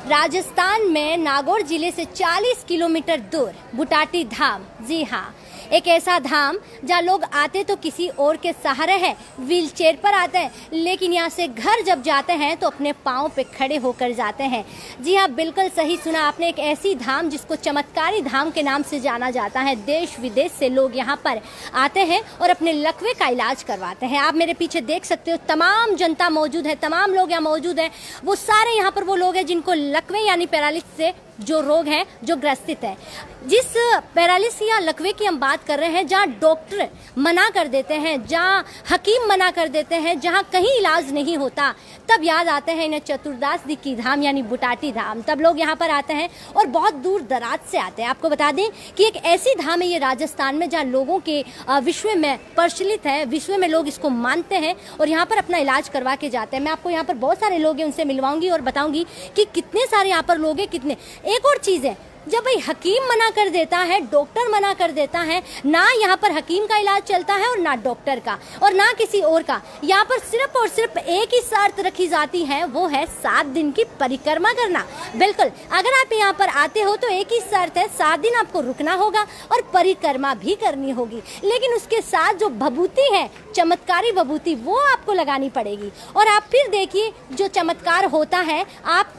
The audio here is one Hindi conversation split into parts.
राजस्थान में नागौर जिले से 40 किलोमीटर दूर बुटाटी धाम, जी हाँ, एक ऐसा धाम जहाँ लोग आते तो किसी और के सहारे हैं, व्हील चेयर पर आते हैं, लेकिन यहाँ से घर जब जाते हैं तो अपने पाँव पे खड़े होकर जाते हैं। जी हाँ, बिल्कुल सही सुना आपने, एक ऐसी धाम जिसको चमत्कारी धाम के नाम से जाना जाता है। देश विदेश से लोग यहाँ पर आते हैं और अपने लकवे का इलाज करवाते हैं। आप मेरे पीछे देख सकते हो, तमाम जनता मौजूद है, तमाम लोग यहाँ मौजूद हैं। वो सारे यहाँ पर वो लोग हैं जिनको लकवे यानी पैरालिसिस से जो रोग है, जो ग्रसित है। जिस पैरालिसिस या लकवे की हम बात कर रहे हैं, जहाँ डॉक्टर मना कर देते हैं, जहाँ हकीम मना कर देते हैं, जहाँ कहीं इलाज नहीं होता, तब याद आते हैं इन्हें चतुर्दास की धाम यानी बुटाटी धाम। तब लोग यहाँ पर आते हैं और बहुत दूर दराज से आते हैं। आपको बता दें कि एक ऐसी धाम है ये राजस्थान में जहाँ लोगों के विश्व में प्रचलित है, विश्व में लोग इसको मानते हैं और यहाँ पर अपना इलाज करवा के जाते हैं। मैं आपको यहाँ पर बहुत सारे लोग हैं, उनसे मिलवाऊंगी और बताऊंगी कि कितने सारे यहाँ पर लोग हैं, कितने। एक और चीज़ है, जब भाई हकीम मना कर देता है, डॉक्टर मना कर देता है, ना यहाँ पर हकीम का इलाज चलता है और ना डॉक्टर का और ना किसी और का। यहाँ पर सिर्फ और सिर्फ एक ही शर्त रखी जाती है, वो है 7 दिन की परिक्रमा करना। बिल्कुल, अगर आप यहाँ पर आते हो तो एक ही शर्त है, 7 दिन आपको रुकना होगा और परिक्रमा भी करनी होगी। लेकिन उसके साथ जो भभूति है, चमत्कारी भभूति, वो आपको लगानी पड़ेगी। और आप फिर देखिए जो चमत्कार होता है, आप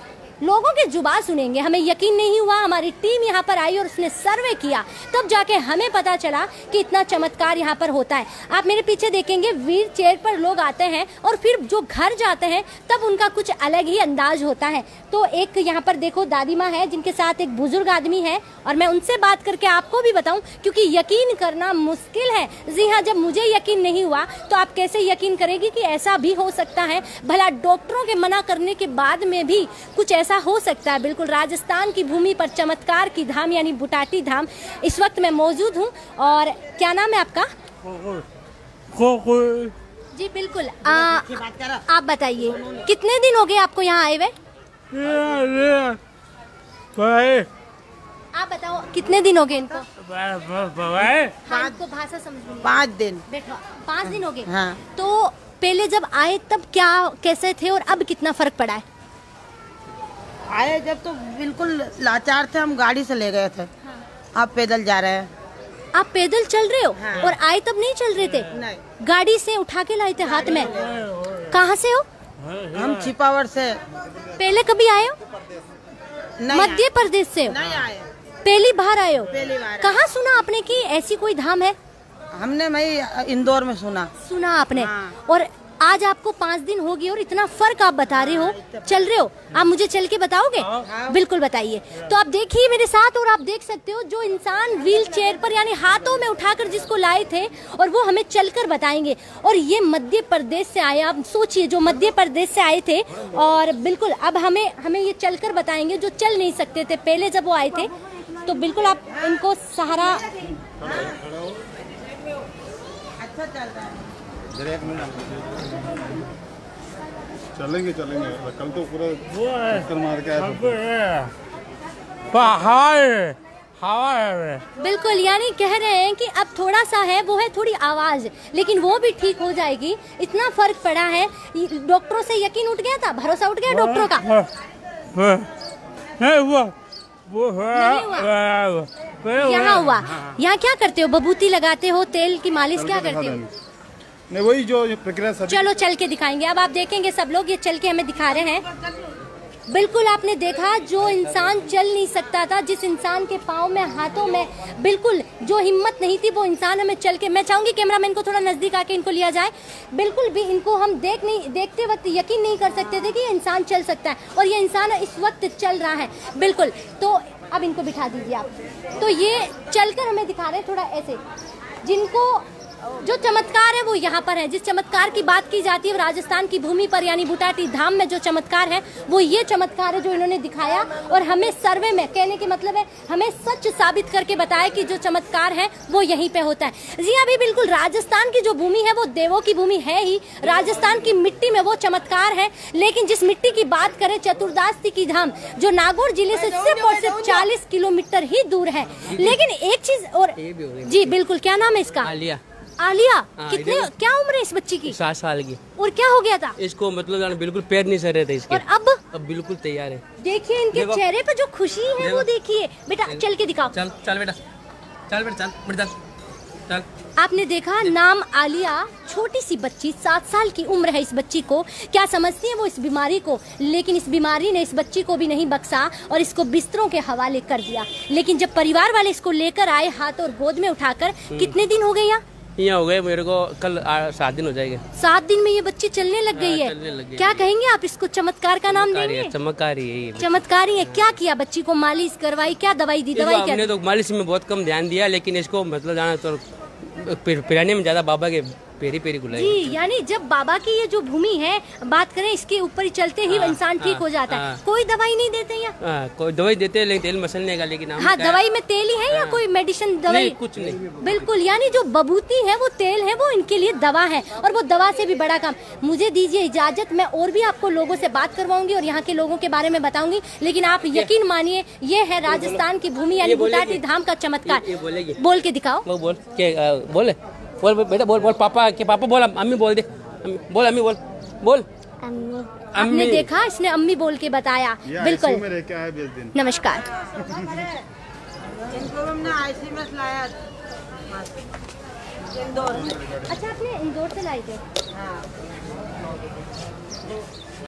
लोगों के जुबान सुनेंगे। हमें यकीन नहीं हुआ, हमारी टीम यहाँ पर आई और उसने सर्वे किया, तब जाके हमें पता चला कि इतना चमत्कार यहाँ पर होता है। आप मेरे पीछे देखेंगे, व्हील चेयर पर लोग आते हैं और फिर जो घर जाते हैं तब उनका कुछ अलग ही अंदाज होता है। तो एक यहाँ पर देखो दादी माँ है, जिनके साथ एक बुजुर्ग आदमी है और मैं उनसे बात करके आपको भी बताऊं, क्योंकि यकीन करना मुश्किल है। जी हाँ, जब मुझे यकीन नहीं हुआ तो आप कैसे यकीन करेंगे कि ऐसा भी हो सकता है। भला डॉक्टरों के मना करने के बाद में भी कुछ ऐसा हो सकता है। बिल्कुल, राजस्थान की भूमि पर चमत्कार की धाम यानी बुटाटी धाम इस वक्त मैं मौजूद हूँ। और क्या नाम है आपका? जी बिल्कुल, आप बताइए कितने दिन हो गए आपको यहाँ आए हुए? आप बताओ कितने दिन हो गए इनको? हाँ, इनको भाषा समझ 5 दिन। 5 दिन हो गए। हाँ। तो पहले जब आए तब क्या कैसे थे और अब कितना फर्क पड़ा है? आए जब तो बिल्कुल लाचार थे, हम गाड़ी से ले गए थे। हाँ। आप पैदल जा रहे हैं। आप पैदल चल रहे हो? हाँ। और आए तब नहीं चल रहे थे? नहीं, गाड़ी से उठा के लाए थे हाथ में। कहाँ से हो? हम छिपावर से। पहले कभी आए हो? मध्य प्रदेश से हो? नहीं आए, पहली बार आए हो? पहली बार। कहाँ सुना आपने कि ऐसी कोई धाम है? हमने भाई इंदौर में सुना आपने। हाँ। और आज आपको 5 दिन हो गए और इतना फर्क आप बता रहे हो, चल रहे हो। आप मुझे चल के बताओगे? हाँ। बिल्कुल बताइए। तो आप देखिए मेरे साथ, और आप देख सकते हो जो इंसान व्हील चेयर पर यानी हाथों में उठाकर जिसको लाए थे, और वो हमें चलकर बताएंगे। और ये मध्य प्रदेश से आए, आप सोचिए, जो मध्य प्रदेश से आए थे और बिल्कुल अब हमें ये चलकर बताएंगे, जो चल नहीं सकते थे पहले जब वो आए थे। तो बिल्कुल आप इनको सहारा। अच्छा चल रहा है। चलेंगे कल तो पूरा चक्कर मार के आए। बिल्कुल, यानी कह रहे हैं कि अब थोड़ा सा है, वो है थोड़ी आवाज, लेकिन वो भी ठीक हो जाएगी। इतना फर्क पड़ा है। डॉक्टरों से यकीन उठ गया था, भरोसा उठ गया डॉक्टरों का? नहीं हुआ। यहाँ हुआ। यहाँ क्या करते हो? बबूती लगाते हो, तेल की मालिश क्या करते हो? नहीं, वही जो प्रक्रिया। चलो चल के दिखाएंगे। अब आप देखेंगे सब लोग ये चल के हमें दिखा रहे हैं। बिल्कुल, आपने देखा जो इंसान चल नहीं सकता था, जिस इंसान के पाँव में, हाथों में बिल्कुल जो हिम्मत नहीं थी, वो इंसान हमें चल के। मैं चाहूंगी कैमरामैन को थोड़ा नजदीक आके इनको लिया जाए। बिल्कुल भी इनको हम देखते वक्त यकीन नहीं कर सकते थे कि ये इंसान चल सकता है, और ये इंसान इस वक्त चल रहा है। बिल्कुल, तो अब इनको बिठा दीजिए आप। तो ये चलकर हमें दिखा रहे हैं थोड़ा ऐसे। जिनको जो चमत्कार है वो यहाँ पर है। जिस चमत्कार की बात की जाती है राजस्थान की भूमि पर यानी बुटाटी धाम में जो चमत्कार है, वो ये चमत्कार है जो इन्होंने दिखाया। और हमें सर्वे में, कहने के मतलब है हमें सच साबित करके बताया कि जो चमत्कार है वो यहीं पे होता है। जी अभी बिल्कुल, राजस्थान की जो भूमि है वो देवों की भूमि है ही। राजस्थान की मिट्टी में वो चमत्कार है। लेकिन जिस मिट्टी की बात करें, चतुर्दास की धाम जो नागौर जिले से सिर्फ और सिर्फ 40 किलोमीटर ही दूर है। लेकिन एक चीज और, जी बिल्कुल, क्या नाम है इसका? आलिया। कितने, क्या उम्र है इस बच्ची की? 7 साल की। और क्या हो गया था इसको? मतलब बिल्कुल पैर नहीं सर रहे थे इसके। और अब बिल्कुल तैयार है। देखिए इनके देखो। चेहरे पे जो खुशी है वो देखिए। बेटा चल के दिखाओ। चल चल बेटा, चल बेटा, चल बेटा, चल। आपने देखा, नाम आलिया, छोटी सी बच्ची, 7 साल की उम्र है इस बच्ची को। क्या समझती है वो इस बीमारी को, लेकिन इस बीमारी ने इस बच्ची को भी नहीं बख्शा और इसको बिस्तरों के हवाले कर दिया। लेकिन जब परिवार वाले इसको लेकर आए हाथ और गोद में उठाकर, कितने दिन हो गए यहाँ हो गए मेरे को, कल 7 दिन हो जाएंगे। 7 दिन में ये बच्ची चलने लग गई है। चलने लग गई। क्या कहेंगे आप इसको, चमत्कार का नाम देंगे? चमत्कारी है ये। चमत्कारी है। क्या किया बच्ची को, मालिश करवाई, क्या दवाई दी? दवाई क्या हमने तो मालिश में बहुत कम ध्यान दिया, लेकिन इसको मतलब जाना तो पिराने में ज्यादा बाबा के पेरी पेरी गुलाई। जी, यानी जब बाबा की ये जो भूमि है, बात करें इसके ऊपर ही चलते ही इंसान ठीक हो जाता है। कोई दवाई नहीं देते यहाँ? कोई दवाई देते हैं, लेकिन तेल मसलने का, लेकिन हाँ, दवाई में तेल ही है या कोई मेडिसिन दवाई? नहीं, कुछ नहीं। बिल्कुल, यानी जो बबूती है वो तेल है, वो इनके लिए दवा है, और वो दवा से भी बड़ा काम। मुझे दीजिए इजाजत, मैं और भी आपको लोगों से बात करवाऊंगी और यहाँ के लोगों के बारे में बताऊंगी, लेकिन आप यकीन मानिए ये है राजस्थान की भूमि, यानी बुटाटी धाम का चमत्कार। बोल के दिखाओ। वो बोल के बोले, बोल बेटा, बोल बोल पापा के, पापा बोल, अम्मी बोल दे, बोल अम्मी, बोल बोल अम्मी। आपने देखा, इसने अम्मी बोल के बताया। बिल्कुल। नमस्कार। इनको हमने आईसी में लाया इंदौर। अच्छा, आपने इंदौर से लाई थे? हाँ।